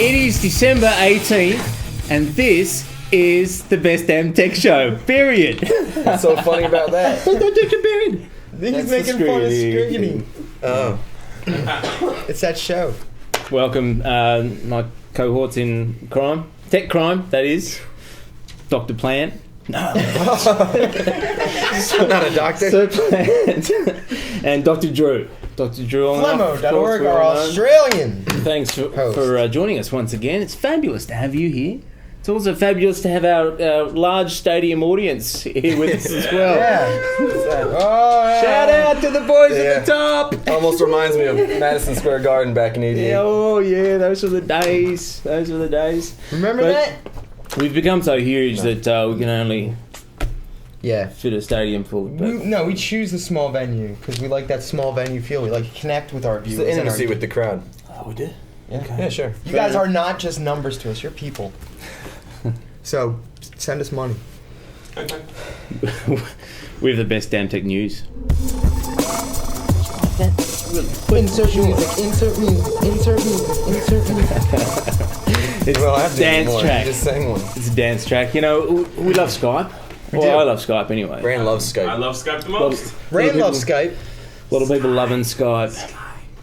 It is December 18th, and this is the Best Damn Tech Show. Period. What's so funny about that? Period. He's making fun of scrutiny. Oh. It's that show. Welcome, my cohorts in crime, tech crime, that is. Dr. Plant. No. Not a doctor. Sir Plant. And Dr. Drew. Dr. Drew on Flemmo.org, our Australian. Thanks for joining us once again. It's fabulous to have you here. It's also fabulous to have our large stadium audience here with us as well. Yeah. Oh, Shout out to the boys at the top. Almost reminds me of Madison Square Garden back in '88. Oh yeah, those were the days. Those were the days. Remember But that? We've become so huge that we can only Yeah. fit a stadium full. But We choose the small venue because we like that small venue feel. We like to connect with our It's viewers. the and our- intimacy with the crowd. oh, we did. Yeah. Yeah, sure. You guys are not just numbers to us. You're people. So send us money. We have the best damn tech news. Insert music. Insert music. Insert music. Insert music. It's Well, I have to dance anymore. track. You just sang one. It's a dance track. You know, we love Skype. do. I love Skype anyway. Rand loves I Skype. love Skype the most. Rand loves Skype. A lot of people loving Skype.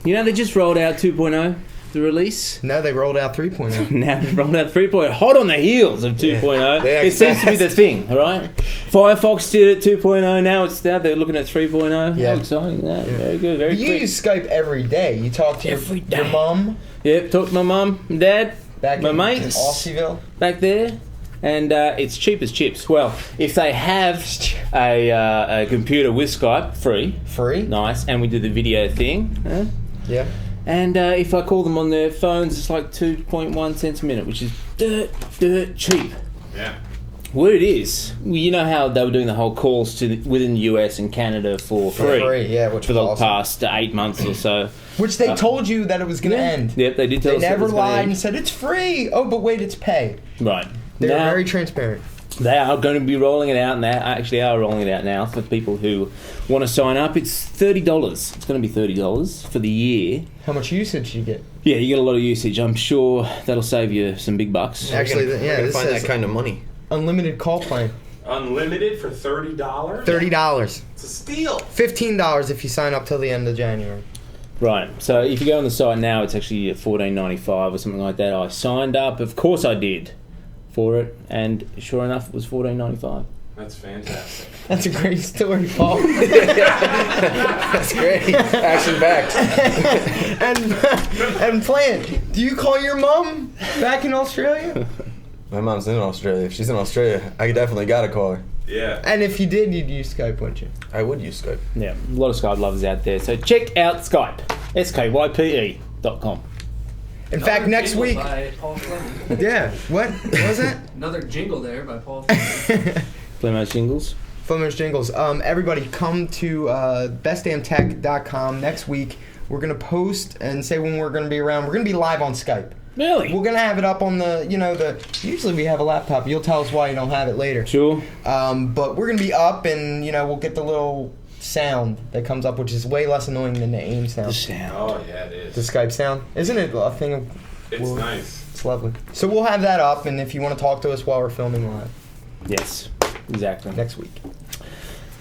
You know, they just rolled out 2.0, the release. No, they rolled out 3.0. Now they've rolled out 3.0, hot on the heels of 2.0. They act It seems to be fast. the thing, all right? Firefox did it 2.0, now it's out. They're looking at 3.0. Yeah. How exciting that. Very good, very You quick. use Skype every day. You talk to Every your day. mom Yep, talk to my mum and dad, back my in mates Aussieville. back there. And it's cheap as chips. Well, if they have a computer with Skype, free, Free? nice, and we do the video thing, Yeah. and if I call them on their phones, it's like 2.1 cents a minute, which is dirt cheap. Yeah. Word is, you know how they were doing the whole calls to within the US and Canada for free Yeah, which for was the awesome. past 8 months or so. Which they told you that it was going to end. Yep, they did tell They us. it never was gonna lied end. and said, it's free. Oh, but wait, it's pay. Right. They were Now, very transparent. they are going to be rolling it out, and they actually are rolling it out now for people who want to sign up. It's $30. It's going to be $30 for the year. How much usage you get? Yeah, you get a lot of usage. I'm sure that'll save you some big bucks. Actually, We're yeah, gonna this find says that kind of money. unlimited call plan. Unlimited for $30? $30. It's a steal. $15 if you sign up till the end of January. Right. So if you go on the site now, it's actually $14.95 or something like that. I signed up. Of course I did for it, and sure enough, it was $14.95. That's fantastic. That's a great story, Paul. That's great. Action packed. and Plant, do you call your mom back in Australia? My mom's in Australia. If she's in Australia, I definitely gotta call her. Yeah. And if you did, you'd use Skype, wouldn't you? I would use Skype. Yeah, a lot of Skype lovers out there. So check out Skype. SKYPE.com. In fact, next Jingle week. by Paul Fleming. Yeah. What was that? Another jingle there by Paul Fleming. Flemos Jingles. Flemmer's Jingles. Everybody come to bestdamntech.com next week. We're going to post and say when we're going to be around. We're going to be live on Skype. Really? We're going to have it up on usually we have a laptop. You'll tell us why you don't have it later. Sure. But we're going to be up and, we'll get the little sound that comes up, which is way less annoying than the AIM The sound. sound. Oh, yeah, it The is. Skype sound. Isn't it a thing of... It's nice. It's lovely. So we'll have that up, and if you want to talk to us while we're filming live Yes, exactly. next week.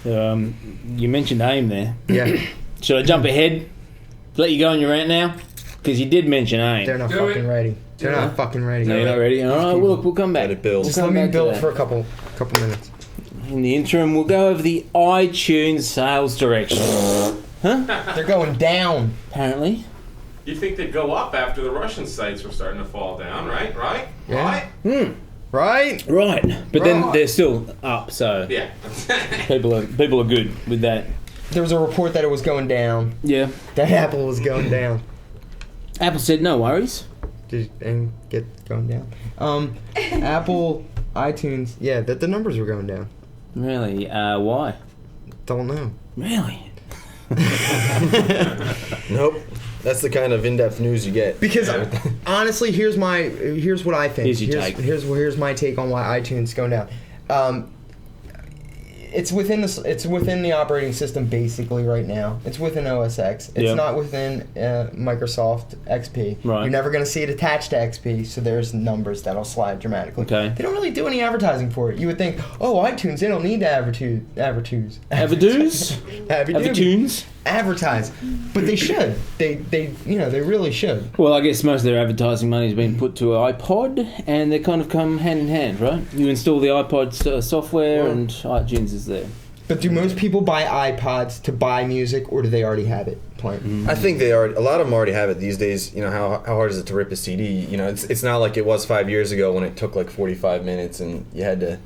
You mentioned AIM there. Yeah. Should I jump ahead? Let you go on your rant now? Because you did mention AIM. They're not Do fucking it. ready. They're not fucking ready. No, you're not ready? All right, we'll come back. Let it build. Just We'll let come me back to build that. for a couple minutes. In the interim, we'll go over the iTunes sales direction. They're going down. Apparently. You'd think they'd go up after the Russian sites were starting to fall down, right? Right? Yeah. Right? Right? Right. But then Right. they're still up, so Yeah. people are good with that. There was a report that it was going down. Yeah. That Apple was going down. Apple said no worries. And get going down. Apple, iTunes, yeah, the numbers were going down. Really? Why? Don't know. Really? Nope. That's the kind of in-depth news you get. Because honestly, here's what I think. Here's your take. Here's my take on why iTunes is going down. it's within the operating system basically right now. It's within OS X. It's Yeah. not within Microsoft XP. Right. You're never going to see it attached to XP, so there's numbers that'll slide dramatically. Okay. They don't really do any advertising for it. You would think, oh, iTunes, they don't need to advertise. Tunes? Advertise, but they should. They really should. Well, I guess most of their advertising money has been put to an iPod, and they kind of come hand in hand, right? You install the iPod software, Yeah. and iTunes is there. But do most people buy iPods to buy music, or do they already have it playing? I think a lot of them already have it these days. You know, how hard is it to rip a CD? You know, it's not like it was 5 years ago when it took like 45 minutes and you had to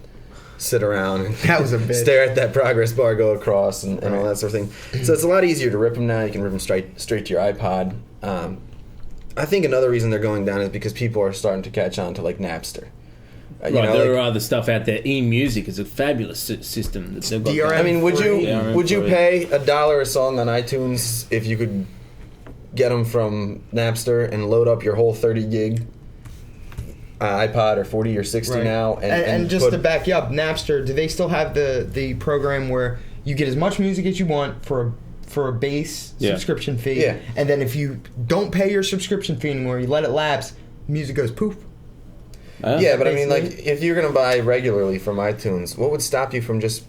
sit around and That was a bitch. stare at that progress bar go across and all that sort of thing. So it's a lot easier to rip them now. You can rip them straight to your iPod. I think another reason they're going down is because people are starting to catch on to like Napster. Right, You know, there like- are other stuff out there. eMusic is a fabulous system that they've got. DRM. I mean, would you Yeah, would you free. pay $1 a song on iTunes if you could get them from Napster and load up your whole 30 gig iPod or 40 or 60 Right. now? And just put- to back you up, Napster, do they still have the program where you get as much music as you want for a base Yeah. subscription fee? Yeah. And then if you don't pay your subscription fee anymore, you let it lapse, music goes poof. Yeah, but I mean, basically- like, if you're gonna buy regularly from iTunes, what would stop you from just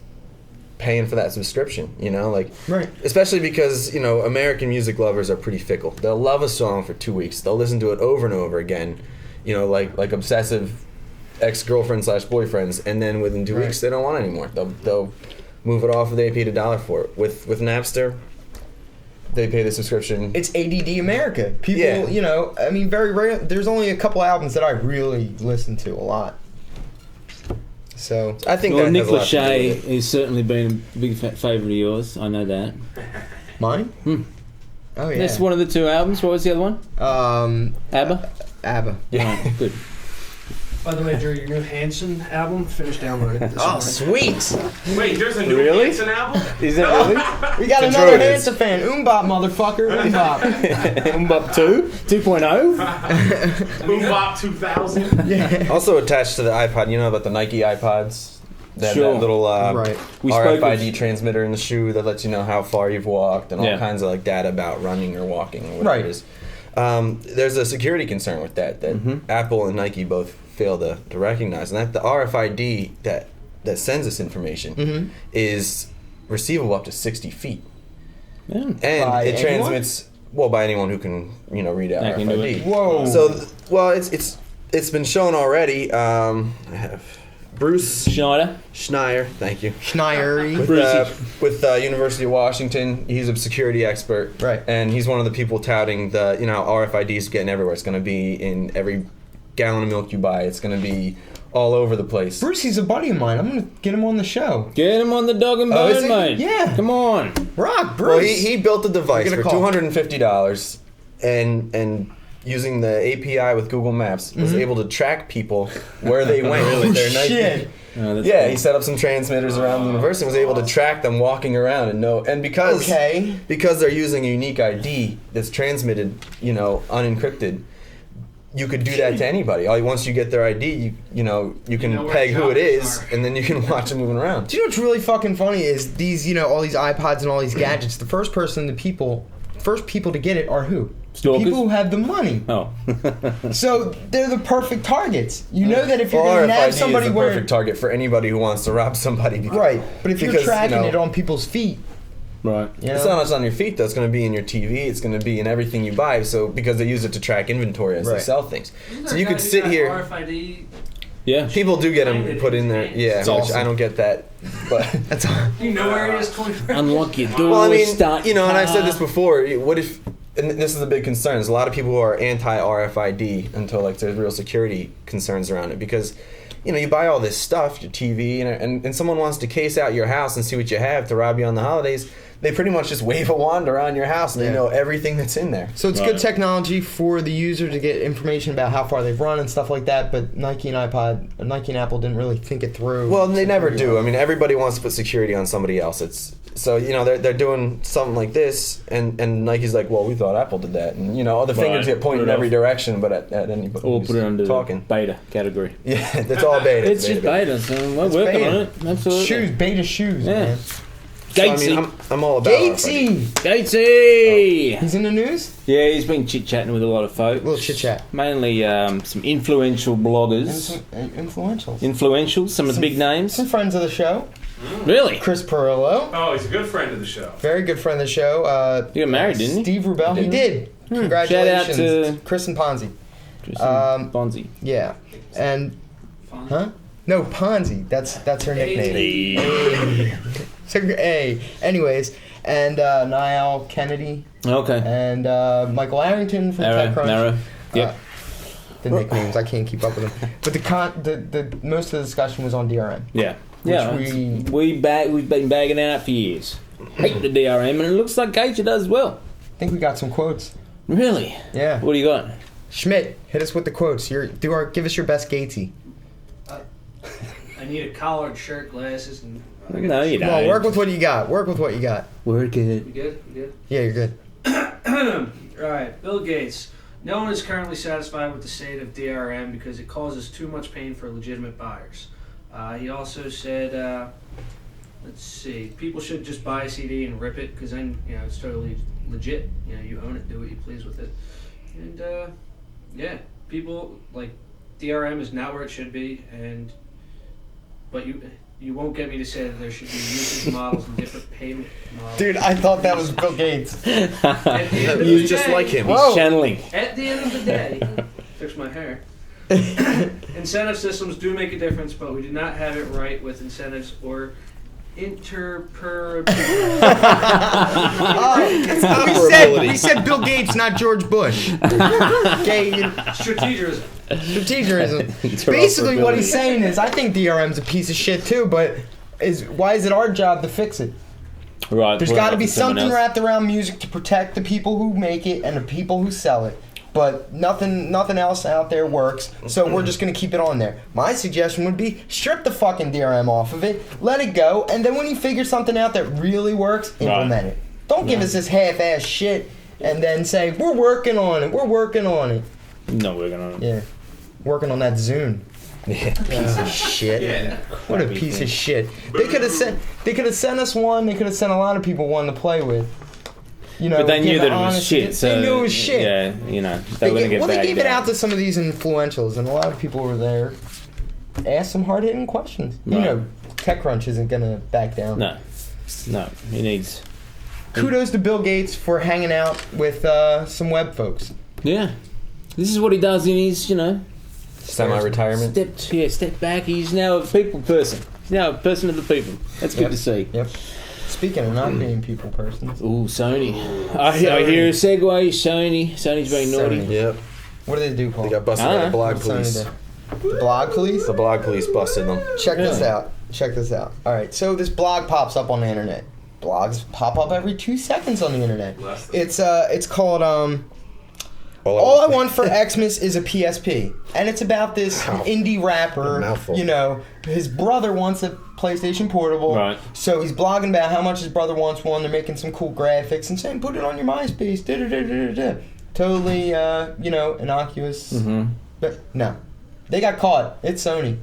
paying for that subscription? You know, like, Right. especially because American music lovers are pretty fickle. They'll love a song for 2 weeks. They'll listen to it over and over again. You know, like obsessive ex-girlfriends/boyfriends, and then within 2 Right. weeks they don't want it anymore. They'll move it off if they paid $1 for it. With Napster, they pay the subscription. It's ADD America. People, Yeah. I mean, very rare. There's only a couple albums that I really listen to a lot. So, I think Well, that Nick has a lot to do Lachey with it. has certainly been a big favourite of yours. I know that. mine? Hmm. Oh, yeah. That's one of the two albums. What was the other one? ABBA? ABBA. Yeah. Right, good. By the way, Drew, your new Hanson album finished downloading this Oh, morning. sweet. Wait, there's a new Really? Hanson album? Is that really? We got It's another true, it is. Hanson fan. Umbop, motherfucker. Umbop. Umbop 2? 2.0? Boombox 2000. Yeah. Also attached to the iPod, you know about the Nike iPods? That Sure. little Right. We spoke RFID of- transmitter in the shoe that lets you know how far you've walked and all Yeah. kinds of like data about running or walking or whatever Right. it is. There's a security concern with that Mhm. Apple and Nike both fail to recognize, and that the RFID that sends this information Mhm. is receivable up to 60 feet, Yeah. and By it anyone? transmits by anyone who can read out That can do RFID. it. Whoa. So, it's been shown already. I have Bruce Schneider? Schneier, thank you. Schneier. With University of Washington, he's a security expert, Right. And he's one of the people touting the how RFID is getting everywhere. It's going to be in every gallon of milk you buy. It's going to be all over the place. Bruce, he's a buddy of mine. I'm going to get him on the show. Get him on the dog and Oh, is bone, he? mate. Yeah. Come on. Rock, Well, Bruce. he built a device We're for gonna call. $250, and using the API with Google Maps was able to track people where they went with their Nike. Shit. Oh, that's Yeah, cool. he set up some transmitters around the university and was able to track them walking around and because Okay. because they're using a unique ID that's transmitted, unencrypted, you could do that to anybody. Once you get their ID, you can know where peg who it shoppers is, are. and then you can watch them moving around. Do you know what's really fucking funny is these, all these iPods and all these gadgets, the first people to get it are who? Stalkers? People who have the money. Oh. So they're the perfect targets. You know that if you're Well, going to RFID have somebody is the where... perfect target for anybody who wants to rob somebody. Right, but if you're Because, tracking it on people's feet, Right. It's not just on your feet though. It's going to be in your TV. It's going to be in everything you buy. So because they use it to track inventory as they Right. sell things. Isn't So there you a could guy who sit got here. RFID. Yeah. People do get them put in there. Yeah, It's which awesome. I don't get that. But that's all. You know where it is 24 Unlock your door. well, I mean, start and I've said this car. before. What if? And this is a big concern. There's a lot of people who are anti-RFID until there's real security concerns around it because. You buy all this stuff, your TV, and someone wants to case out your house and see what you have to rob you on the holidays. they pretty much just wave a wand around your house and they Yeah. know everything that's in there. So it's Right. good technology for the user to get information about how far they've run and stuff like that. But Nike and Apple didn't really think it through. Well, they never do. I mean, everybody wants to put security on somebody else. It's so they're doing something like this, and Nike's like, well, we thought Apple did that, and other fingers Right. get pointed in Put it every off. direction, but at anybody Or who's put it under talking. the beta category. Yeah, it's all beta. It's just beta, so we're It's working beta. on it. Absolutely. shoes, beta shoes, Yeah. man. So, I Gatesy. mean, I'm all about it. Gatesy! Gatesy! He's in the news? Yeah, he's been chit-chatting with a lot of folks. A little chit-chat. Mainly some influential And bloggers. some influentials. Influential, some of the big names. Some friends of the show. Really? Chris Perillo, Oh, he's a good friend of the show. very good friend of the show. You got married, didn't you? Steve Rubel. He Didn't did. Congratulations. Shout out to- Chris and Ponzi. Tristan Bonzi. Yeah. And, Fun. huh? No, Ponzi. That's her nickname. Hey. So, hey. Anyways, and Niall Kennedy Okay. and Michael Arrington from Narrow. TechCrunch. Narrow. Yep. The nicknames, I can't keep up with them. But the most of the discussion was on DRM. Yeah. Yeah. Which we've been bagging it out for years. Hate the DRM, and it looks like Gaethje does as well. I think we got some quotes. Really? Yeah. What do you got? Schmidt, hit us with the quotes. Give us your best Gatesy. I need a collared shirt, glasses, and. No, you Come don't. on, work with what you got. Work with what you got. Work You it. good? You good? Yeah, you're good. All right, Bill Gates. No one is currently satisfied with the state of DRM because it causes too much pain for legitimate buyers. He also said, let's see, people should just buy a CD and rip it because then it's totally legit. You own it, do what you please with it, and yeah, people like DRM is not where it should be, but you won't get me to say that there should be usage models and different payment models. Dude, I thought that was Bill Gates. At the end It of was the just day- like him. Whoa. He's channeling. At the end of the day, fix my hair. Incentive systems do make a difference, but we do not have it right with incentives or We said Bill Gates, not George Bush. strategism. Strategism. Basically, what he's saying is, I think DRM's a piece of shit too, but why is it our job to fix it? Right. There's put it got to up be to someone something else. wrapped around music to protect the people who make it and the people who sell it. But nothing else out there works, so we're just gonna keep it on there. My suggestion would be strip the fucking DRM off of it, let it go, and then when you figure something out that really works, implement it. Don't give us this half-ass shit and then say we're working on it. We're working on it. No, we're gonna. Yeah, working on that Zune. Piece of shit. Yeah. What a piece of shit. They could have sent. They could have sent us one. They could have sent a lot of people one to play with. But they knew give that it was honest- shit. So they knew it was shit. Yeah, they were gonna get they bagged gave it down. out to some of these influentials, and a lot of people were there. Asked some hard hitting questions. Right. TechCrunch isn't gonna back down. No, he needs. Kudos to Bill Gates for hanging out with some web folks. Yeah, this is what he does in his, Semi-retirement. step back. He's now a people person. He's now a person of the people. That's good Yep. to see. Yep. Speaking of not being people persons, Ooh, Sony. I hear a segue. Sony's very naughty. Sony. Yep. what do they do, Paul? They got busted by the blog What's Sony police. do? Blog police? The blog police busted them. Check this Really? out. Check this out. All right, so this blog pops up on the internet. Blogs pop up every 2 seconds on the internet. Less than- It's called All I Want for Xmas is a PSP, and it's about this Wow. indie What a rapper. mouthful. His brother wants a PlayStation Portable, Right. so he's blogging about how much his brother wants one. They're making some cool graphics and saying, "Put it on your MySpace." Da-da-da-da-da-da. Totally, innocuous. Mm-hmm. But no, they got caught. It's Sony.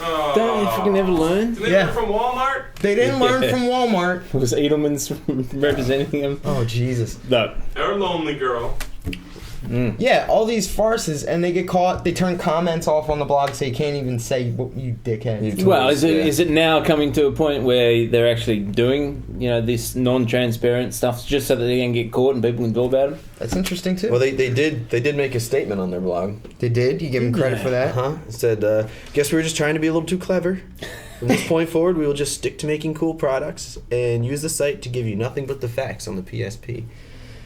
Oh. Don't they fucking ever learn? Did they Yeah. learn from Walmart? They didn't learn Yeah. from Walmart. Was Edelman's representing him? Oh Jesus. No. Or Lonely Girl. Yeah, all these farces, and they get caught. They turn comments off on the blog, so you can't even say you dickhead. Well, is Yeah. it now coming to a point where they're actually doing this non-transparent stuff just so that they can get caught and people can talk about them? That's interesting too. Well, they did make a statement on their blog. They did. You give them credit for that. It said, guess we were just trying to be a little too clever. From this point forward, we will just stick to making cool products and use the site to give you nothing but the facts on the PSP.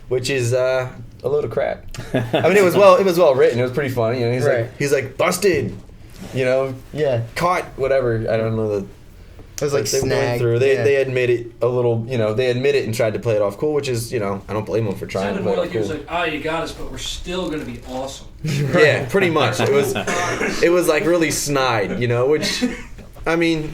Which is a load of crap. I mean, it was well written. It was pretty funny. Right. He's like busted, Yeah. caught, whatever. I don't know It was like they went snag. through. They yeah. they had made it a little, they admit it and tried to play it off cool, which is, I don't blame them for trying to Sounded play more it like he off was cool. like, "Oh, you got us, but we're still gonna be awesome." Yeah, pretty much. It was like really snide, which, I mean,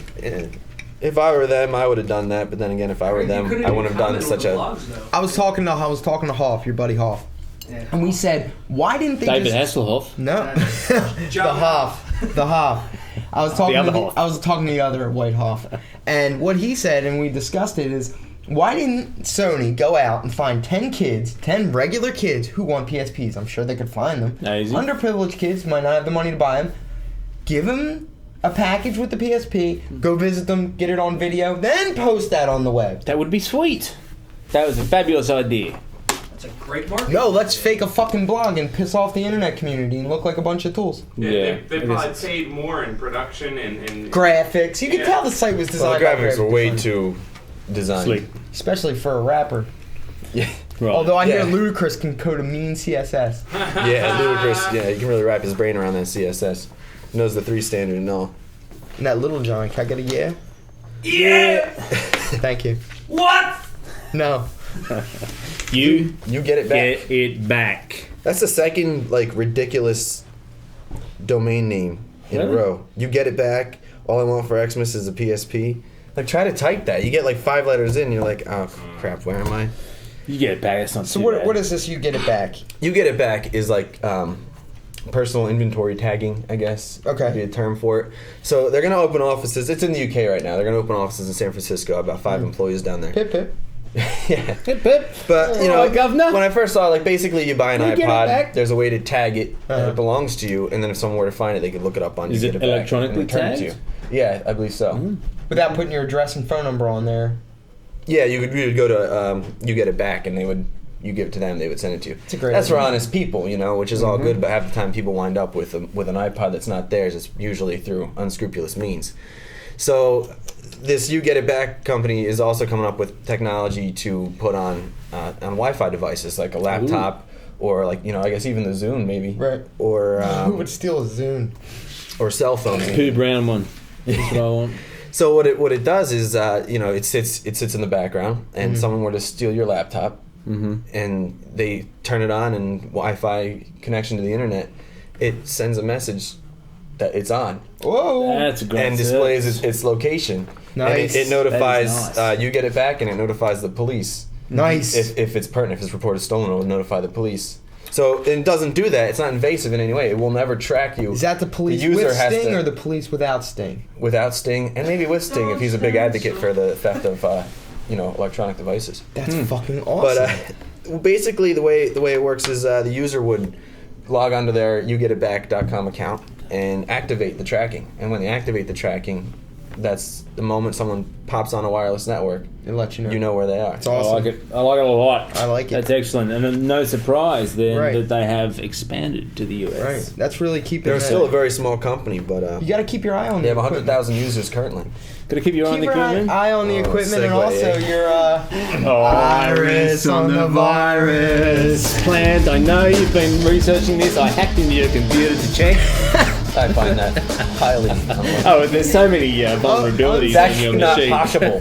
if I were them, I would have done that. But then again, if I were You them, couldn't I even wouldn't have done comment such on the a. blogs, though. I was talking to Hoff, your buddy Hoff, Yeah. and we said, why didn't they David just Hasselhoff. no the John Hoff, the Hoff. I was talking other to Hoff. I was talking to the other White Hoff, and what he said, and we discussed it, is why didn't Sony go out and find 10 regular kids who want PSPs? I'm sure they could find them. Easy. Underprivileged kids might not have the money to buy them. Give them a package with the PSP. Go visit them, get it on video, then post that on the web. That would be sweet. That was a fabulous idea. That's a great market. No, let's fake a fucking blog and piss off the internet community and look like a bunch of tools. Yeah, Yeah, they I probably guess. paid more in production and Graphics. You can Yeah. tell the site was Well, designed the by graphics were graphic way designers. too designed. Slick. Especially for a rapper. Yeah, Right. Although I hear Yeah. Ludacris can code a mean CSS. yeah, Ludacris. Yeah, he can really wrap his brain around that CSS. He knows the 3 standard and all. And that Little John, can I get a yeah? Yeah. Thank you. What? No. You You get it back. get it back. That's the second ridiculous domain name in a Really? row. You get it back. All I want for Xmas is a PSP. Like, try to type that. You get 5 letters in, you're like, oh crap, where am I? You get it back. That's not So too what, bad. what is this you get it back? You get it back is personal inventory tagging, I guess. Okay. Would be a term for it. So they're gonna open offices. It's in the UK right now. They're gonna open offices in San Francisco. About 5 employees down there. Pip pip. Yeah. Hip, hip. But Governor. when I first saw it, basically you buy an You get it iPod. back. There's a way to tag it, and Uh-huh. it belongs to you. And then if someone were to find it, they could look it up on. Is you it get back, electronically and return it to tagged? you. Yeah, I believe so. Without putting your address and phone number on there. Yeah, you would go to you get it back, and you give it to them. They would send it to you. It's a great That's for idea. honest people, which is all good. But half the time, people wind up with an iPod that's not theirs. It's usually through unscrupulous means. So this You Get It Back company is also coming up with technology to put on Wi-Fi devices like a laptop or I guess even the Zune maybe. Right. Or Who would steal a Zune? or cell phones. Pooh Brown one. That's what I want. So what it does is it sits in the background and someone were to steal your laptop and they turn it on and Wi-Fi connection to the internet, it sends a message that it's on Whoa. That's a great and displays service. its location. Nice. And it notifies That is nice. You Get It Back and it notifies the police. Nice. If it's pertinent, if it's reported stolen, it will notify the police. So it doesn't do that. It's not invasive in any way. It will never track you. Is that the police user with has Sting to- or the police without Sting? without Sting and maybe with Sting if he's a big advocate for the theft of electronic devices. That's fucking But awesome. basically, the way it works is the user would log onto their yougetitback.com account and activate the tracking. And when they activate the tracking, that's the moment someone pops on a wireless network. It'll let you know. You know where they are. It's I awesome. like it. I like it a lot. I like it. That's excellent, and no surprise then Right. that they have expanded to the US. Right. That's really keeping They're that- still a very small company, but You got to keep your eye on they the have equipment. 100,000 users currently. Gotta keep your eye on Keep the your equipment. eye on the Oh, equipment and segue, also eh? your Iris on the virus. Plant. I know you've been researching this. I hacked into your computer to check. I find that highly unlikely. Oh, there's so many vulnerabilities That's in your not machine. possible.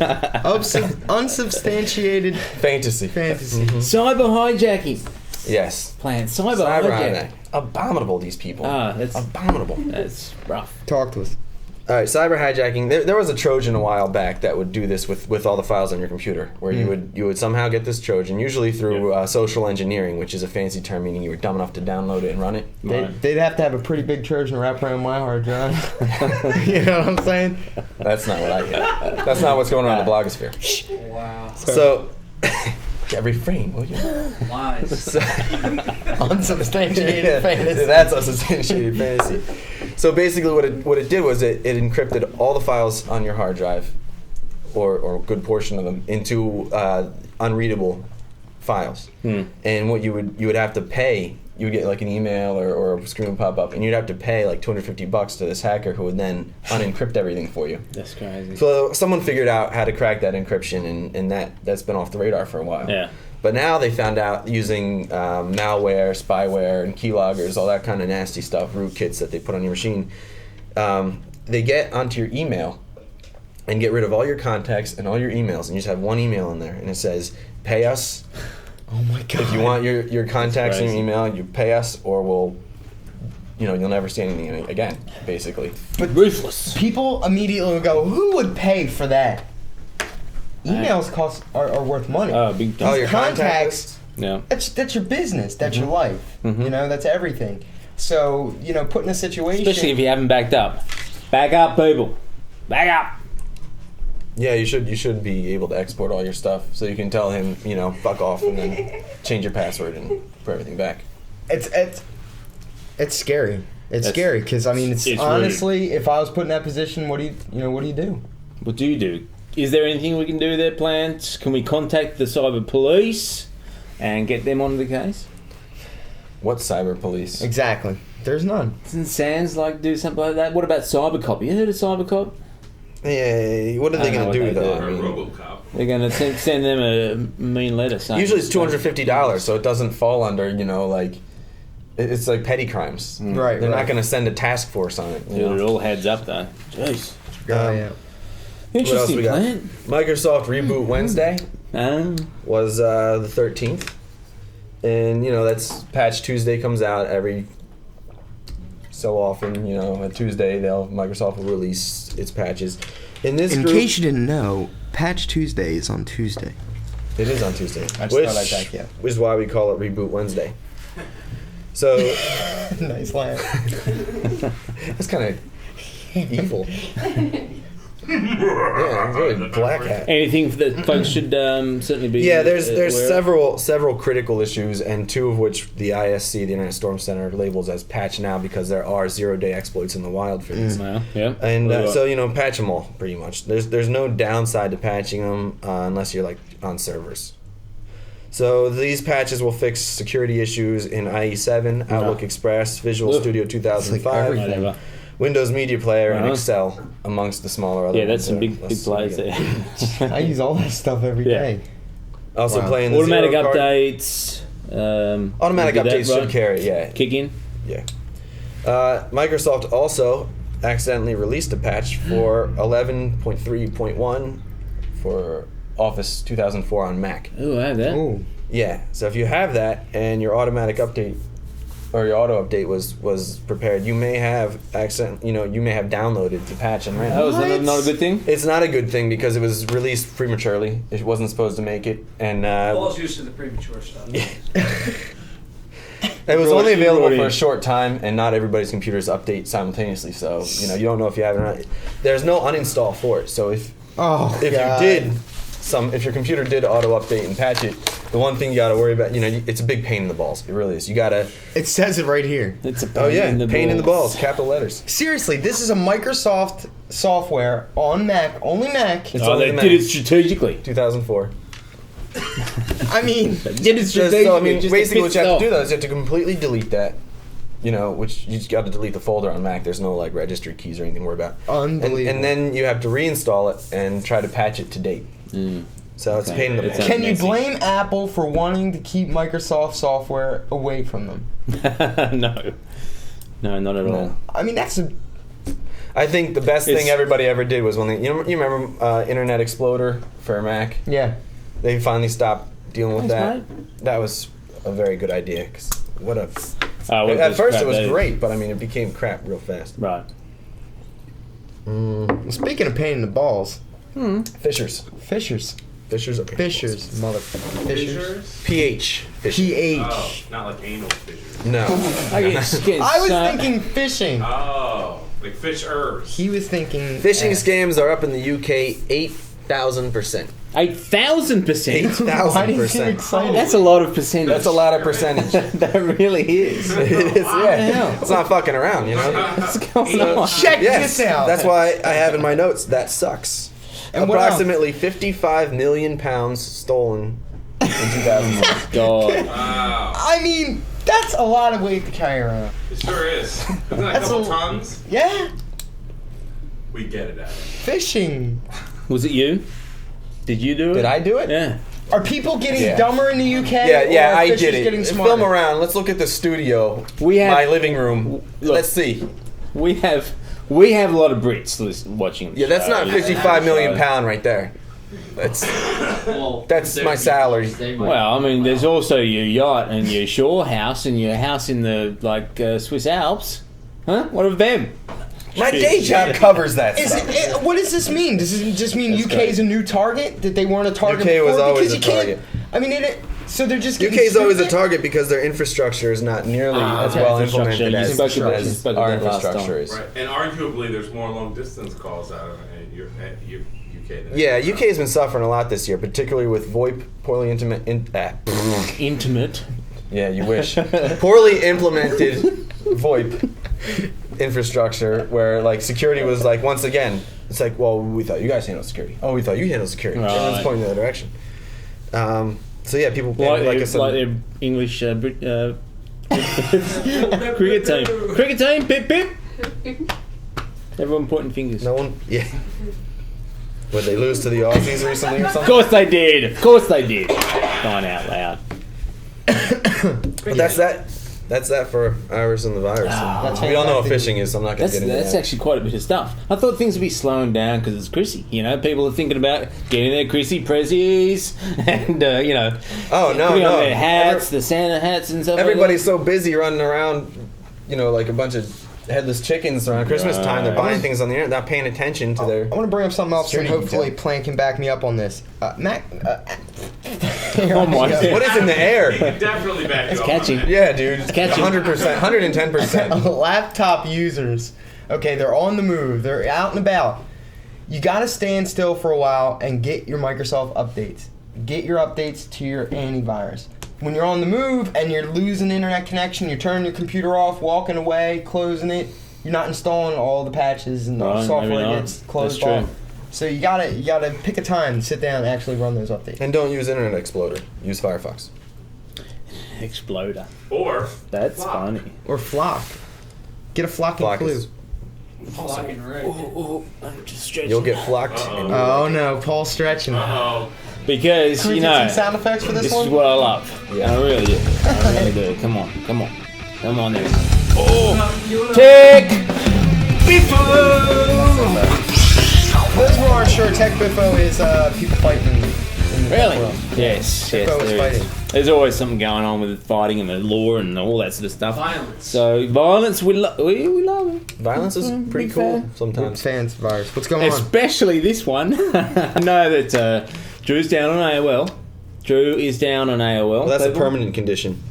Unsubstantiated Fantasy. fantasy. Cyber hijacking. Yes. Plant. Cyber Cyber hijacking. hijack. Abominable, these people. That's Abominable. that's rough. Talk to us. All right, cyber hijacking. There was a Trojan a while back that would do this with all the files on your computer, where you would somehow get this Trojan, usually through social engineering, which is a fancy term meaning you were dumb enough to download it and run it. They'd have to have a pretty big Trojan wrap around my hard drive. You know what I'm saying? That's not what I get. That's not what's going on in the blogosphere. Wow. So, refrain, will you? Lies. So, Unsubstantiated fantasy. That's unsubstantiated fantasy. So basically, what it did was it encrypted all the files on your hard drive, or a good portion of them, into unreadable files. And what you would have to pay, you would get like an email or a screen would pop up, and you'd have to pay like $250 to this hacker who would then unencrypt everything for you. That's crazy. So someone figured out how to crack that encryption, and that's been off the radar for a while. Yeah. But now they found out using malware, spyware, and keyloggers, all that kind of nasty stuff, rootkits that they put on your machine. They get onto your email, and get rid of all your contacts and all your emails, and you just have one email in there, and it says, pay us. Oh my god. If you want your contacts and your crazy. email, you pay us, or we'll, you'll never see anything again, basically. Ruthless. People immediately will go, who would pay for that? Emails are worth money. Oh, big Oh, time. your Contacts, Yeah. that's your business. That's Mm-hmm. your life. That's everything. So, put in a situation. Especially if you haven't backed up. Back up, people. Back up. Yeah, you should be able to export all your stuff, so you can tell him, fuck off, and then change your password and put everything back. It's scary. It's That's- scary because it's it's honestly, if I was put in that position, what do you do? What do you do? Is there anything we can do there, Plants? Can we contact the cyber police and get them on the case? What cyber police? Exactly. There's none. Doesn't Sands do something like that? What about Cybercop? You heard of Cybercop? Yeah, what are they I know going to do what they though? do. I Or mean, RoboCop. They're going to send them a mean letter saying... usually it's $250, so it doesn't fall under, it's like petty crimes. Right. They're not going to send a task force on it. Dude, it all heads up, though. Jeez. Yeah. Interesting, we got? Plant. Microsoft Reboot Wednesday was the 13th. And, that's Patch Tuesday comes out every so often. At Tuesday, Microsoft will release its patches. In this group, you didn't know, Patch Tuesday is on Tuesday. it is on Tuesday. I just thought I'd check, yeah. Which is why we call it Reboot Wednesday. So, Nice laugh. that's kind of evil. Yeah, it's really black hat. Anything that folks should certainly be... Yeah, there's aware of? several critical issues, and two of which the ISC, the Internet Storm Center, labels as patch now because there are 0-day exploits in the wild for these. Well, yeah. And so patch them all pretty much. There's no downside to patching them unless you're on servers. So these patches will fix security issues in IE7, Outlook Express, Visual Ugh. Studio It's like 2005, everything. Whatever. Windows Media Player, and Uh-huh. Excel, amongst the smaller other Yeah, that's ones some that big are big less players significant. there. I use all that stuff every Yeah. day. Also Wow. playing the Automatic Zero card. updates. Automatic do that, updates should right? carry, yeah. Kick in. Yeah. Microsoft also accidentally released a patch for 11.3.1 for Office 2004 on Mac. Oh, I have that. Ooh. Yeah. So if you have that and your automatic update or your auto update was prepared, you may have you may have downloaded the patch and ran it. Oh, is that What? not a good thing? It's not a good thing because it was released prematurely. It wasn't supposed to make it, and Paul's used to the premature stuff. it was only available Roddy. for a short time, and not everybody's computers update simultaneously. So you don't know if you have it or not. There's no uninstall for it. So if Oh, if God. you did if your computer did auto update and patch it, the one thing you got to worry about, it's a big pain in the balls. It really is. You got to. It says it right here. It's a pain Oh yeah, in the pain in the balls. balls, capital letters. Seriously, this is a Microsoft software on Mac, only Mac. It's Oh, only they the did Mac. it strategically. 2004. I mean, They did it strategically. So I mean, just to basically, what piss you have off. to do though is you have to completely delete that. Which you just got to delete the folder on Mac. There's no registry keys or anything to worry about. Unbelievable. And then you have to reinstall it and try to patch it to date. So it's a pain in the It's balls. a- can you Messy. blame Apple for wanting to keep Microsoft software away from them? No, not at all. No. I mean, that's a. I think the best It's- thing everybody ever did was when you remember Internet Exploder for Mac. Yeah. They finally stopped dealing with Thanks, that. That was a very good idea. 'Cause what a. Oh, well, At first crap, it was they- great, but I mean it became crap real fast. Right. Speaking of pain in the balls, Fishers. Fishers. Fishers are pain in the Fishers, motherfucker. Fishers. Fissures? PH. Fishers. PH. Oh, not like anal fissures. No. I was thinking fishing. Oh, like fishers. He was thinking. Phishing ass. scams are up in the UK 8,000%. 8,000%. Why do you get 8,000%. excited? That's a lot of percentage. That's a lot of percentage. That really is. It is, yeah. hell? It's not fucking around, What's going on? Check Yes, this out. that's why I have in my notes that sucks. And what else? Approximately 55 million pounds stolen in 2006. God. Wow. I mean, that's a lot of weight to carry around. It sure is. Isn't that a That's couple a- tons? Yeah, We get it out. fishing. Was it you? Did you do it? Did I do it? Yeah. Are people getting Yeah. dumber in the UK? Yeah, or are I fishers did it. Getting smarter? Film around. Let's look at the studio. We have- my living room. Look. Let's see. We have We have a lot of Brits watching. The Yeah, that's show. not 55 million pound right there. That's my salary. Well, I mean, there's also your yacht and your shore house and your house in the Swiss Alps. Huh? What of them? My day job covers that stuff. What does this mean? Does it just mean That's UK great. is a new target that they weren't a target UK before? was always Because a you can't- target. I mean, so they're just UK is always a target because their infrastructure is not nearly as okay. well Infrastructure. implemented You as, spoke about- you as spoke our about that last infrastructure time. is. Right, and arguably there's more long distance calls out of UK than Yeah, UK has been suffering a lot this year, particularly with VoIP poorly Intimate. Yeah, you wish. Poorly implemented VoIP infrastructure where like security was like once again, it's like, well, we thought you guys handle security. Oh, we thought you handle security. Right. Everyone's pointing the other direction. So yeah, people Like I said, their English cricket team. Cricket team, pip pip. Everyone pointing fingers. no one. Yeah. Would they lose to the Aussies recently or Of something? course they did. Of course they did. Crying out loud. But that's that. That's that for Iris and the virus. That's We all know what fantastic. phishing is, so I'm not going to That's, get into that's that. actually quite a bit of stuff. I thought things would be slowing down because it's Chrissy. You know, people are thinking about getting their Chrissy prezzies and, you know, Oh no, putting no! on their hats, the Santa hats and stuff Everybody's like so busy running around, you know, like a bunch of headless chickens around Christmas time. They're buying Right. things on the internet, not paying attention to their. I want to bring up something else, and Security hopefully detail. Plan can back me up on this. Mac. Oh my God. What is in the air? Definitely back It's up. catchy. Yeah, dude. It's catching. 100%, 110%. Laptop users. Okay, they're on the move. They're out and about. You got to stand still for a while and get your Microsoft updates. Get your updates to your antivirus. When you're on the move and you're losing internet connection, you're turning your computer off, walking away, closing it. You're not installing all the patches and the Right, maybe software not. gets closed That's true. off. So you gotta pick a time to sit down and actually run those updates. And don't use Internet Explorer. Use Firefox. Exploder. Or That's Flock. funny. Or Flock. Get a flocking Flock clue. is- Fucking right. I'm just stretching. You'll get flocked. And you Oh no, Paul's stretching. Uh-oh. Because, Can we you get know, some sound effects for this this one? is what I love. Yeah. I really do. I really do. Come on. Come on. Come on there. Oh! You wanna- Tick! Those who aren't sure, Tech Biffo is people fighting in the Really? world. Yes. Biffo Yes, is there is. fighting. There's always something going on with fighting and the law and all that sort of stuff. Violence. So, violence, we love it. Violence is pretty big cool fan. sometimes. Fans virus. What's going on? Especially this one. I know that Drew's down on AOL. Drew is down on AOL. Well, that's a people. permanent condition.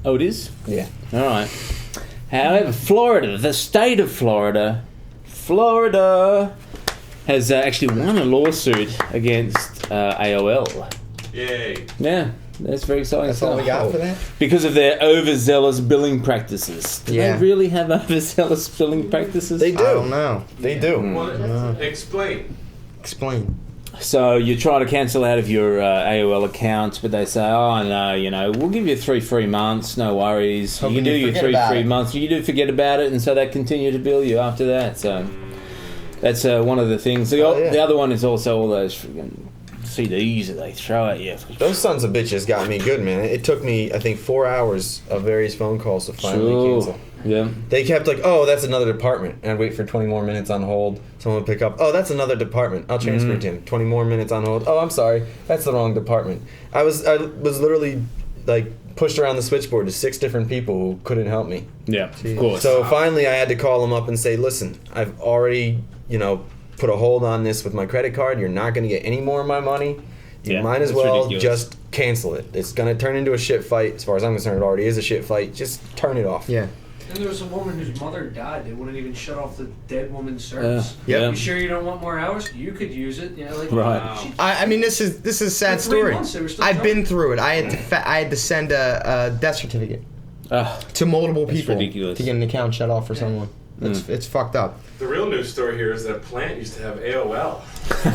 Oh, it is? Yeah. All right. However, Florida, the state of Florida, has actually won a lawsuit against AOL. Yay. Yeah, that's very exciting That's all we stuff. got for that? Because of their overzealous billing practices. Do Yeah. they really have overzealous billing practices? They do. I don't know. They do. Well, explain. Explain. So you try to cancel out of your AOL account, but they say, "Oh no, you know, we'll give you 3 free months, no worries. Hoping you can do you your forget 3 about free it." months. You do forget about it, and so they continue to bill you after that. So that's one of the things. The other one is also all those friggin' CDs that they throw at you. Those sons of bitches got me good, man. It took me, I think, 4 hours of various phone calls to finally cancel. Yeah. They kept like, oh, that's another department. And I'd wait for 20 more minutes on hold. Someone would pick up, oh, that's another department. I'll transfer it to him. 20 more minutes on hold. Oh, I'm sorry. That's the wrong department. I was literally like pushed around the switchboard to 6 different people who couldn't help me. Yeah, of course. So finally I had to call them up and say, listen, I've already, put a hold on this with my credit card. You're not going to get any more of my money. You Yeah, might as that's well ridiculous. just cancel it. It's going to turn into a shit fight. As far as I'm concerned, it already is a shit fight. Just turn it off. Yeah. And there was a woman whose mother died. They wouldn't even shut off the dead woman's service. Yeah. You sure you don't want more hours? You could use it. Yeah, like Right. she- I mean, this is a sad For 3 story. months, they were still I've trying. been through it. I had to send a death certificate to multiple That's people ridiculous. to get an account shut off for someone. It's fucked up. The real news story here is that Plant used to have AOL.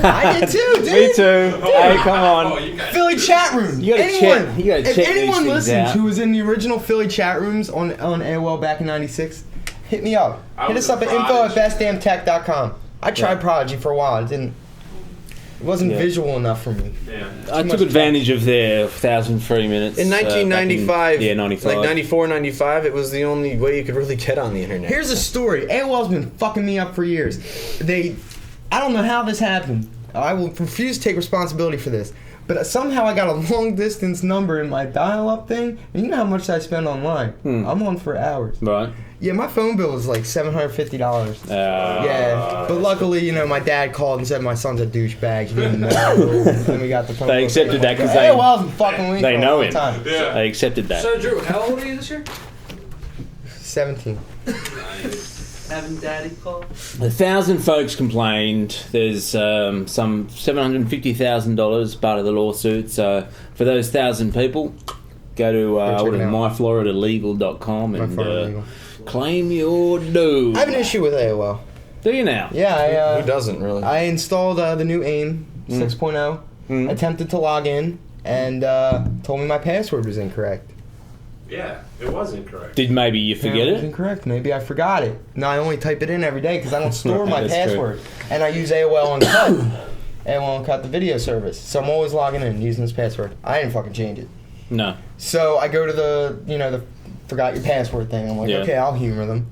I did too, dude. Me too. Hey, come on. Oh, you guys. Philly chat room. You gotta anyone, check- you gotta if check anyone these things listens out. who was in the original Philly chat rooms on AOL back in '96, hit me up. I Hit was us up a at info@bestdamntech.com. I tried Yeah. Prodigy for a while. It didn't. It wasn't Yeah. visual enough for me. Yeah. I Too took much advantage of their 1,000 free minutes. In 1995, yeah, 95. like 94, 95, it was the only way you could really get on the internet. Here's a story. AOL's been fucking me up for years. I don't know how this happened. I will refuse to take responsibility for this. But somehow I got a long distance number in my dial-up thing, and you know how much I spend online. I'm on for hours. Right. Yeah, my phone bill is like $750. Uh, Yeah, but luckily, my dad called and said my son's a douchebag. He didn't know. And we got the phone. They bill. accepted that 'cause Hey, they- well, I'm fucking with me they for a know long him. time. Yeah. They accepted that. So, Drew, how old are you this year? 17. Having daddy call? 1,000 folks complained. There's some $750,000 part of the lawsuit. So for those 1,000 people, go to check it out. myfloridalegal.com My and Florida Legal. claim your due. I have an issue with AOL. Do you now? Yeah, Who doesn't really? I installed the new AIM 6.0, attempted to log in, and told me my password was incorrect. Yeah, it was incorrect. Did maybe you forget Yeah, was it? incorrect. Maybe I forgot it. No, I only type it in every day because I don't store my That's true. password. And I use AOL Uncut. AOL Uncut, the video service. So I'm always logging in using this password. I didn't fucking change it. No. So I go to the forgot your password thing. I'm like, Yeah. okay, I'll humor them.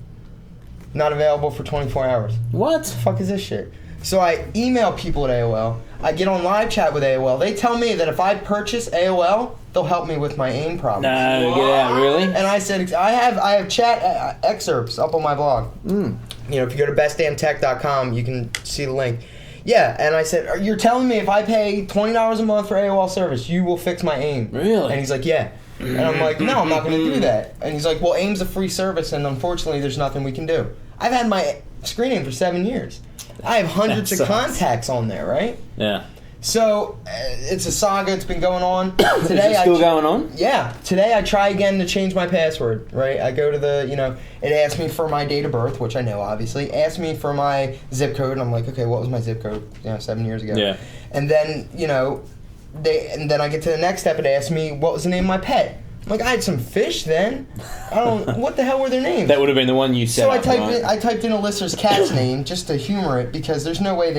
Not available for 24 hours. What? The fuck is this shit? So I email people at AOL. I get on live chat with AOL. They tell me that if I purchase AOL, they'll help me with my AIM problems. No, get out, really? And I said, I have chat excerpts up on my blog. If you go to bestdamntech.com, you can see the link. Yeah, and I said, you're telling me if I pay $20 a month for AOL service, you will fix my AIM? Really? And he's like, yeah. And I'm like, no, I'm not going to do that. And he's like, well, AIM's a free service, and unfortunately, there's nothing we can do. I've had my screen name for 7 years. I have hundreds That of sucks. contacts on there, right? Yeah. So it's a saga. It's been going on. Is Today it still going on? Yeah. Today I try again to change my password, right? I go to it asks me for my date of birth, which I know, obviously. Asks me for my zip code, and I'm like, okay, what was my zip code, 7 years ago? Yeah. And then, then I get to the next step. It asks me, what was the name of my pet? I'm like, I had some fish then. What the hell were their names? That would have been the one you set So up, right? I typed in Alyssa's cat's name just to humor it because there's no way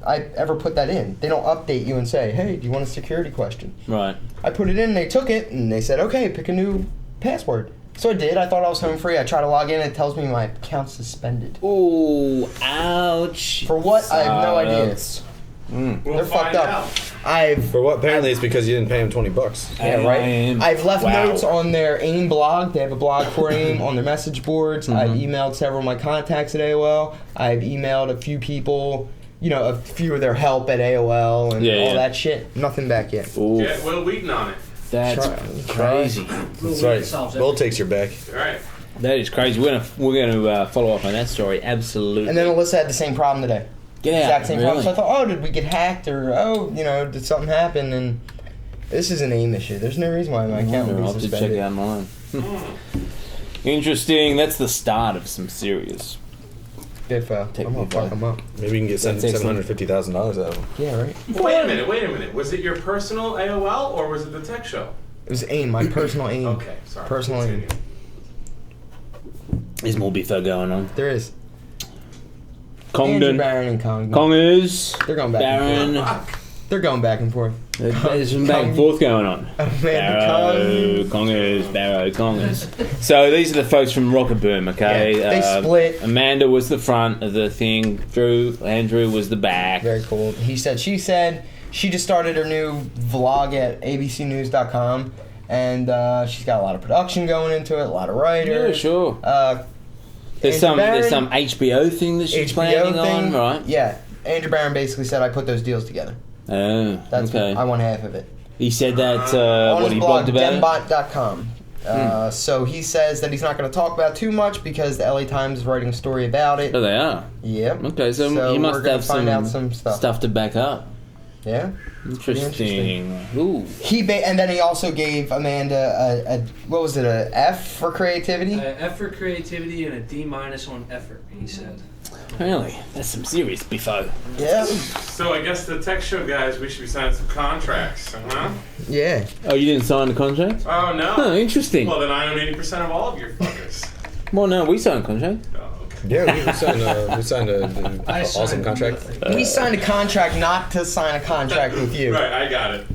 I'd ever put that in. They don't update you and say, hey, do you want a security question? Right. I put it in, they took it, and they said, okay, pick a new password. So I did. I thought I was home free. I try to log in, and it tells me my account's suspended. Ooh, ouch. For what? I have no idea. Sucks. We'll They're find fucked up. out. For what? Apparently, it's because you didn't pay him $20. Yeah, right. AIM. I've left Wow. notes on their AIM blog. They have a blog for AIM on their message boards. I've emailed several of my contacts at AOL. I've emailed a few people, a few of their help at AOL and all that shit. Nothing back yet. Ooh, Get Will Wheaton on it. that's crazy. That's right. Will takes your back. All right. That is crazy. We're gonna follow up on that story. Absolutely. And then Alyssa had the same problem today. Get out. Exact same problem. Really? So I thought, did we get hacked or did something happen? And this is an AIM issue. There's no reason why my account I'll would have be to check suspended. out mine. Interesting. That's the start of some serious. If I'm gonna Technical. fuck them up. Maybe you can get That's excellent. $750,000 out of him. Yeah, right. Wait a minute. Was it your personal AOL or was it the tech show? It was AIM, my personal AIM. Okay, sorry. Personal AIM. Continue. There's more biffo going on. There is. Andrew Congdon. Barron and Congdon. Congers. They're going back and Baron. forth. They're going back and forth. There's some back and forth going on. Amanda Barrow, Congers, Barrow, Congers. So these are the folks from Rocket Boom, okay? Yeah, they split. Amanda was the front of the thing. Andrew was the back. Very cool. He said, she said, she just started her new vlog at abcnews.com, and she's got a lot of production going into it, a lot of writers. Yeah, sure. There's Andrew Barron, some HBO thing that she's planning on, right? Yeah. Andrew Barron basically said, I put those deals together. Oh, That's okay. I want half of it. He said that On what his he blog, blogged about. dembot.com. So he says that he's not going to talk about too much because the LA Times is writing a story about it. Oh, they are. Yep. Okay, so he we're must gonna have find out some stuff. to back up. Yeah. Interesting. Ooh. And then he also gave Amanda a what was it, a F for creativity? F for creativity and a D- on effort, he said. Really? That's some serious biffo. Yeah. So I guess the tech show guys, we should be signing some contracts, huh? Yeah. Oh, you didn't sign the contract? Oh no. Oh, interesting. Well, then I own 80% of all of your fuckers. Well, no, we signed a contract. Oh, okay. Yeah, we signed a I awesome signed contract. nothing. We signed a contract not to sign a contract with you. Right, I got it.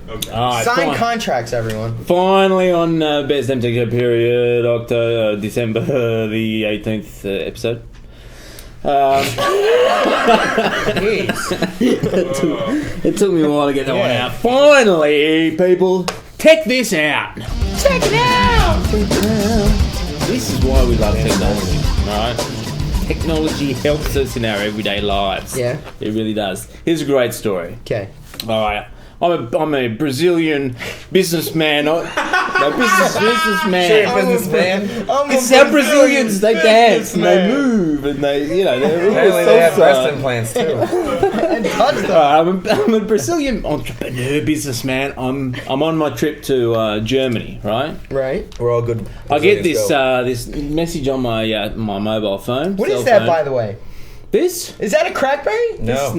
Okay. Alright, Sign fine. contracts, everyone. Finally on Best Damn Tech Show period, December the 18th episode. It took me a while to get that one Yeah. out. Finally, people, check this out. Check it out. This is why we love technology, right? Technology helps us in our everyday lives. Yeah. It really does. Here's a great story. Okay. All right. I'm a Brazilian businessman. Businessman. Businessman. This is how Brazilians, they dance and they move and they, they're Apparently they have breast implants too. And touch them. I'm a Brazilian entrepreneur, businessman. I'm on my trip to Germany, right? Right. We're all good. I get Brazilians this go. this message on my my mobile phone. What is cell that, phone. by the way? This? Is that a crackberry? No.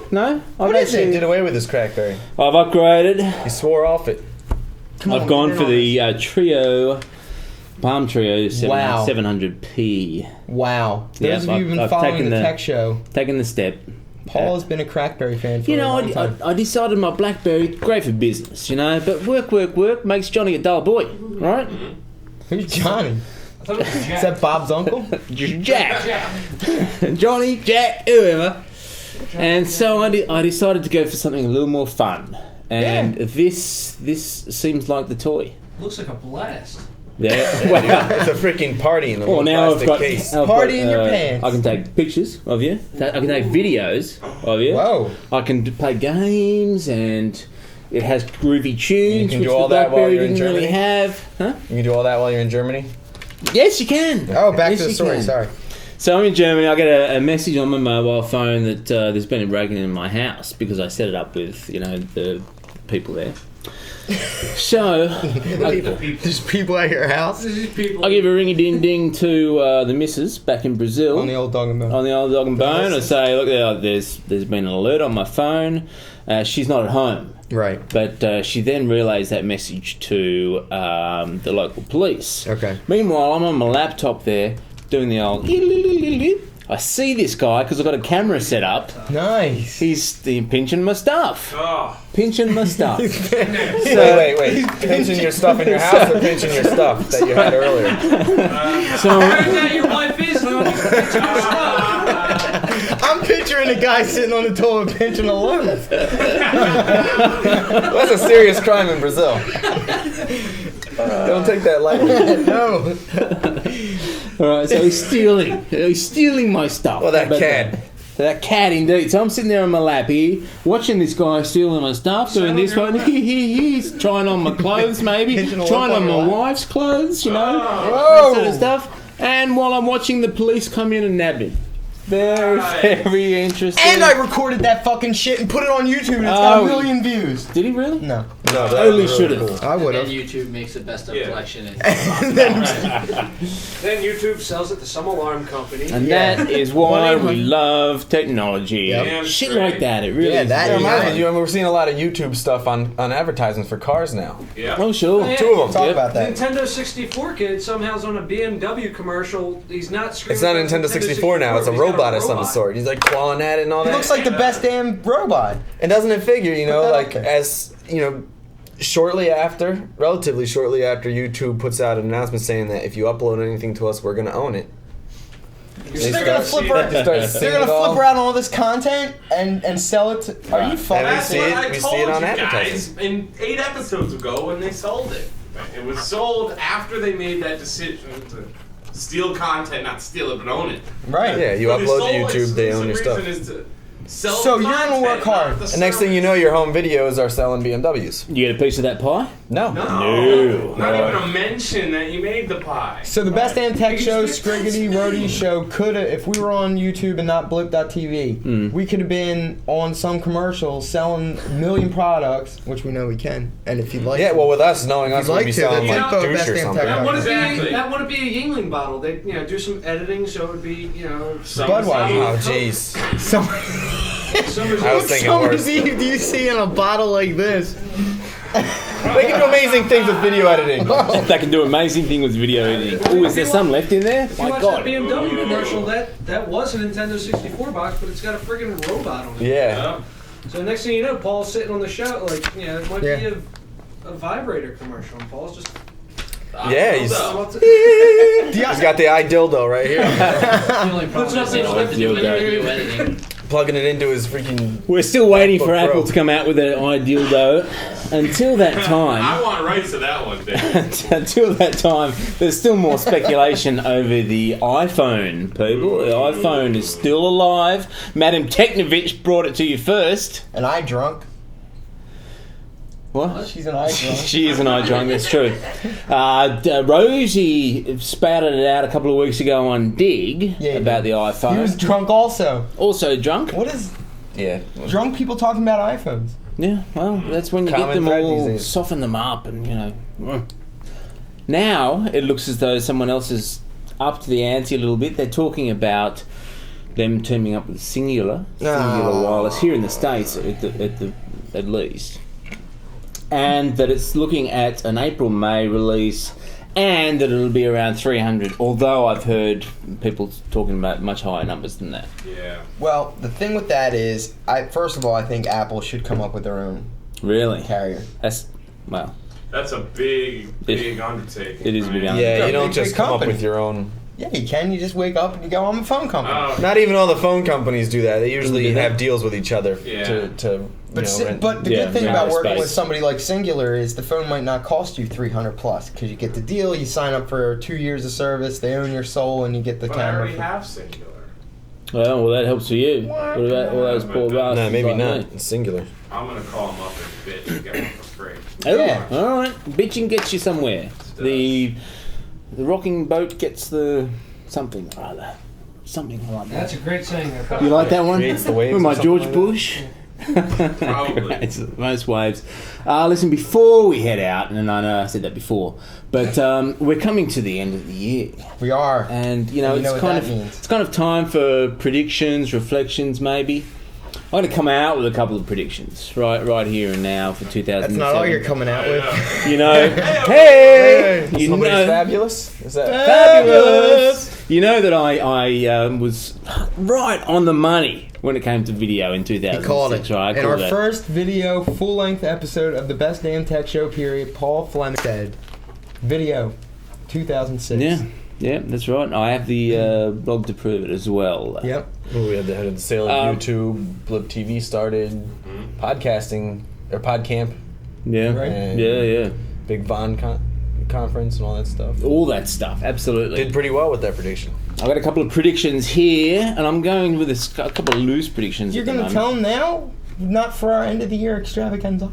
No. What is it? He did away with his crackberry. I've upgraded. He swore off it. I've gone for the Trio, Palm Trio Wow. 700p. Wow. Those Yeah, of you who've been I've following taken the the- tech show, Taking the step. Paul has been a crackberry fan for You a know, long time. I decided my BlackBerry, great for business, but work makes Johnny a dull boy, right? Who's Johnny? I thought it was Is Jack. that Bob's uncle? Jack. Jack. Johnny, Jack, whoever. And so I decided to go for something a little more fun. And this seems like the toy. Looks like a blast. Yeah. Wow. It's a freaking party in a Well, little now I've plastic got case. Party in your pants. I can take pictures of you. I can take videos of you. Whoa. I can play games, and it has groovy tunes, can which do all the that while BlackBerry you're in didn't really Germany? have. Huh? You can do all that while you're in Germany? Yes, you can. Oh, back Yes, to the you story. can. Sorry. So I'm in Germany. I get a message on my mobile phone that there's been a break-in in my house because I set it up with the people there. So There's people at your house These people. I give a ring-a-ding-ding to the missus back in Brazil. on the old dog and bone. On the old dog and bone. I say, look, there's been an alert on my phone. She's not at home. Right. But she then relayed that message to the local police. Okay. Meanwhile, I'm on my laptop there doing the old... I see this guy because I've got a camera set up. Nice. He's pinching my stuff. Oh, Pinching my stuff. Wait. Pinching your stuff in your house or pinching your stuff that you had earlier? So... Turns out your wife is the one who's pinching your stuff. I'm picturing a guy sitting on the toilet pinching a loaf. That's a serious crime in Brazil. Don't take that lightly. No. Alright, so he's stealing my stuff. Well, that But, cat. That cat, indeed. So I'm sitting there on my lap here, watching this guy stealing my stuff, doing this one. He's trying on my clothes, maybe. Pinching a Trying lump on on my your lap. wife's clothes, that Whoa. sort of stuff. And while I'm watching the police come in and nab him. Very, very interesting. And I recorded that fucking shit and put it on YouTube and it's got Oh. a million views. Did he really? No. No, that Totally was should really have. cool. I would And have. YouTube makes the best of Yeah. collection. And Then YouTube sells it to some alarm company. And Yeah. that is why we love technology. Yep. Shit Damn like that. It really Yeah, is. that Yeah, is reminds me, nice. you know, we're seeing a lot of YouTube stuff on advertisements for cars now. yeah. Oh, sure. Yeah. Two of them. Talk Yep. about that. Nintendo 64 kid somehow's on a BMW commercial. He's not screaming. It's not a about Nintendo 64 now. It's a he's got robot of some sort. He's like clawing at it and all He that. looks like the best damn robot. And doesn't it figure, you know, Put that like up there. as you know, relatively shortly after YouTube puts out an announcement saying that if you upload anything to us, we're gonna own it. So they're gonna flip her. They start They're seeing gonna it all. flip around all this content and sell it to. Are you fucking we That's see what it- I we told see it on you advertising. guys in 8 episodes ago when they sold it. It was sold after they made that decision to steal content, not steal it, but own it. right? Yeah, you But upload to its sole YouTube, they own your exclusive stuff. reason is to sell So the you're gonna content, work hard. not the And next thing you know, your home videos are selling BMWs. You get a piece of that pie? No. No, No. not even a mention that you made the pie. So the best damn tech You show, just- Scriggity Roadie show, could have, if we were on YouTube and not Blip.tv, we could have been on some commercial selling a million products, which we know we can. And if you'd like, Yeah, to. well, with us knowing us, you'd we'd like be to, selling then like info at douche or bestdamntech.com. something. That wouldn't Exactly. be that wouldn't be a Yingling bottle. They do some editing so it would be Budweiser. Oh, jeez. Some, Summer's I was thinking some worse. do you see in a bottle like this? They can do amazing things with video editing. They can do amazing thing with video editing. Oh, is there some left in there? If you My watch God. that BMW commercial, that was a Nintendo 64 box, but it's got a friggin' robot on it. Yeah. So next thing you know, Paul's sitting on the show, like, it might Yeah. be a vibrator commercial, and Paul's just... Yeah, he's wants it. got the iDildo right here. The only problem is they don't have to do any Dildo. video editing. Plugging it into his freaking. We're still waiting for MacBook Apple Pro. to come out with an ideal though. Until that I time, want rights to that one, Dave. until that time, there's still more speculation over the iPhone, people. The iPhone is still alive. Madam Teknovich brought it to you first. An eye drunk. What? She's an eye drunk. She is an eye drunk, that's true. Rosie spouted it out a couple of weeks ago on Dig Yeah, he about did. the He was iPhone. drunk also. Also drunk. What is Yeah. drunk people talking about iPhones? Yeah, well, that's when you get Common them thread all, these days. soften them up, and Now it looks as though someone else is up to the ante a little bit. They're talking about them teaming up with Singular Wireless here in the States, at least, and that it's looking at an April-May release, and that it'll be around 300. Although I've heard people talking about much higher numbers than that. Yeah. Well, the thing with that is, first of all, I think Apple should come up with their own Really, carrier. that's well, That's a big undertaking. it is a big right? undertaking. Yeah, you Big, don't big just come up company. with your own. Yeah, you can. You just wake up and you go, I'm a phone company. Oh, Not even all the phone companies do that. They usually Do they? have deals with each other Yeah. to rent. But the Yeah, good thing yeah, about working space. with somebody like Singular is the phone might not cost you $300 plus because you get the deal. You sign up for 2 years of service. They own your soul, and you get the but I camera. already for- have Singular. Well, that helps for you. What about all those poor bastards? No, maybe like not. me? It's singular. I'm gonna call him up and bitch and get him for free. Oh, Yeah. all right. Bitching gets you somewhere. The rocking boat gets the something or other. Something like that. That's a great saying. There. You like that one? Creates the waves With or my something George like that? Bush. Probably. It's most waves. Listen, before we head out, and I know I said that before, but we're coming to the end of the year, We are. and You know it's what kind that of means. it's kind of time for predictions, reflections, maybe. I'm going to come out with a couple of predictions right here and now for 2007. That's not all you're coming out with. Yeah. You know, hey, you Somebody's know, fabulous. Is that fabulous. You know that I was right on the money when it came to video in 2006. He called it. Right, I In called our that. first video, full-length episode of the Best Damn Tech Show, period, Paul Fleming said, video, 2006. Yeah, that's right. I have the blog to prove it as well. Yep. we had the sale of Um, YouTube. Blip TV started. Podcasting or PodCamp. Yeah, Right. And yeah. Big Von conference and all that stuff. All that stuff, absolutely. Did pretty well with that prediction. I've got a couple of predictions here, and I'm going with a couple of loose predictions. You're at the going to moment. tell them now? Not for our end of the year extravaganza?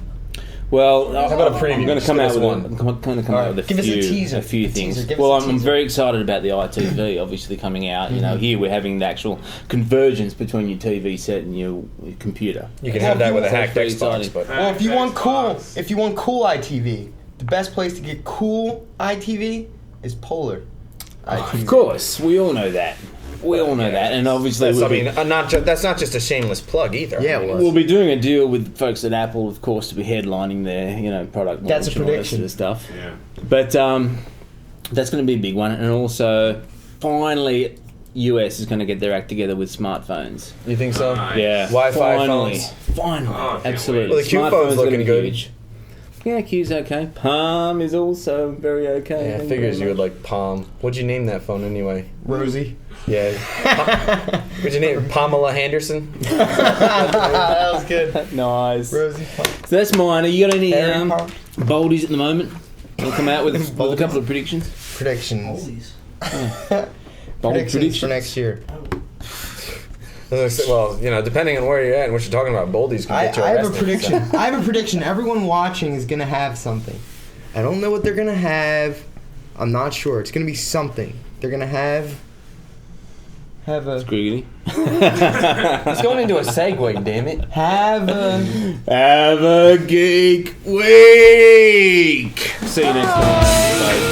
Well, How about a preview? I'm going to Just come give out us with one. I'm going to come All out with right, give us a teaser. a few A things. teaser, give us Well, a I'm teaser. very excited about the iTV, obviously coming out. You know, here we're having the actual convergence between your TV set and your computer. You can Well, have that if with a you- hacked Very Xbox, exciting. but Well, if you want cool, Xbox. if you want cool ITV, the best place to get cool ITV is Polar. Of course, we all know that. We all know that, and obviously that's, we'll I be, mean, that's not just a shameless plug either. Yeah, I mean, it we'll be doing a deal with folks at Apple, of course, to be headlining their product That's launch a and all that prediction. sort of stuff. Yeah. But that's going to be a big one, and also finally, US is going to get their act together with smartphones. You think so? Nice. Yeah, Wi-Fi finally, phones. finally, Oh, I can't absolutely. wait. Well, the Q Smartphones phone's are gonna looking be good. huge. Yeah, Q's okay. Palm is also very okay. Yeah, I Thank figures you very would like Palm. What'd you name that phone anyway? Rosie. Yeah. What'd you name it? Pamela Henderson? That was good. much. Nice. Rosie. So that's mine. You got any Harry Potter. boldies at the moment? We'll come out with a couple of predictions. Predictions. Bold Predictions for next year. Well, depending on where you're at and what you're talking about, Boldies can I get you have a arrested. prediction. I have a prediction. Everyone watching is gonna have something. I don't know what they're gonna have. I'm not sure. It's gonna be something. They're gonna have a Squiggly. It's going into a segue, damn it. have a. Have a geek week. See you next time. Bye.